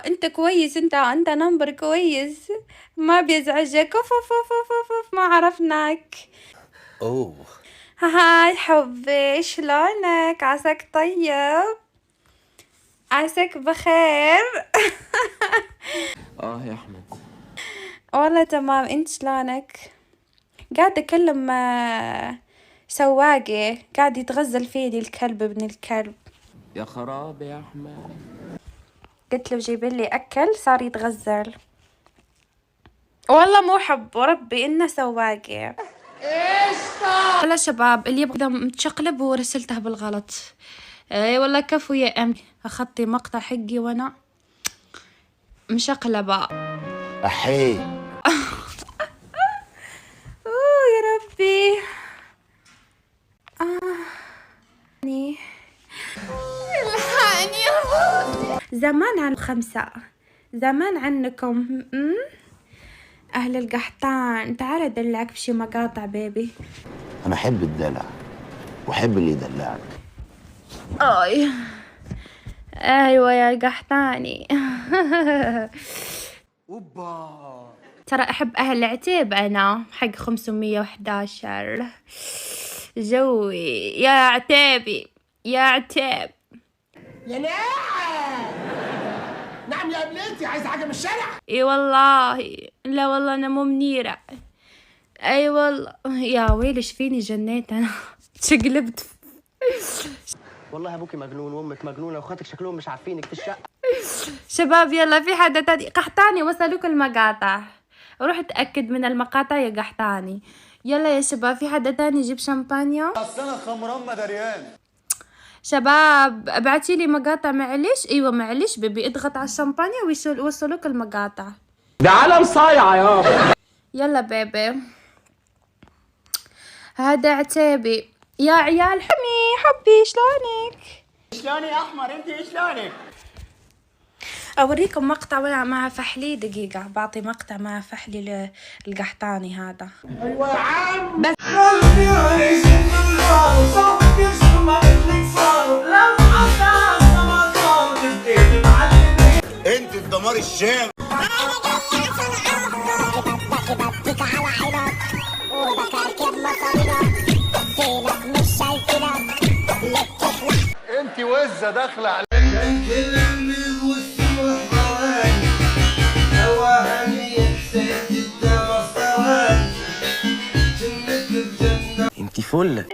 انت كويس، انت نمبر كويس، ما بيزعجك. اوف اوف اوف اوف اوف أوف، ما عرفناك. اوه. هاي حبي، شلونك؟ عساك طيب، عساك بخير. يا احمد. والله تمام، انت شلونك؟ قاعد اكلم سواقي قاعد يتغزل فيني الكلب ابن الكلب. يا خراب يا احمد. قلت له جيب لي اكل، صار يتغزل. والله مو حب وربي انه سواقي. والله شباب اللي يبغى متشقلب ورسلته بالغلط. اي والله كفو يا امي، اخذتي مقطع حقي وانا مشقلبة. احي. اوه يا ربي. الحقني. زمان عن 5، زمان عنكم. اهل القحطان، تعال ادلعك بشي مقاطع بيبي. انا احب الدلع واحب اللي يدلعني. اي ايوه يا القحطاني. اوبا. ترى احب اهل العتيب انا، حق 511 جوي يا عتيبي، يا عتيب. يا نعم. نعم يا ابنتي، عايزه حاجه من الشارع؟ اي والله، لا والله انا مو منيرة. اي والله يا ويلش فيني، جنيت انا. شقلبت. والله ابوكي مجنون وامك مجنونه واخواتك شكلهم مش عارفينك في الشقه. شباب يلا، في حدا تاني؟ قحطاني وصلوك المقاطع، روح اتأكد من المقاطع يا قحطاني. يلا يا شباب، في حدا تاني يجيب شامبانيا؟ اصل انا خمران مدريان. شباب ابعتي لي مقاطع معلش. ايوه معلش بيبي، اضغط على الشامبانيا ويوصلوك المقاطع. ده عالم صايع يابا. يلا بيبي، هذا عتيبي. يا عيال حبي شلونك؟ شلوني يا احمر، انت شلونك؟ اوريكم مقطع مع فحلي. دقيقة بعطي مقطع مع فحلي القحطاني هذا. ايوه يا عم. بس انت في دمار الشام. انت وزه داخله على انت فل.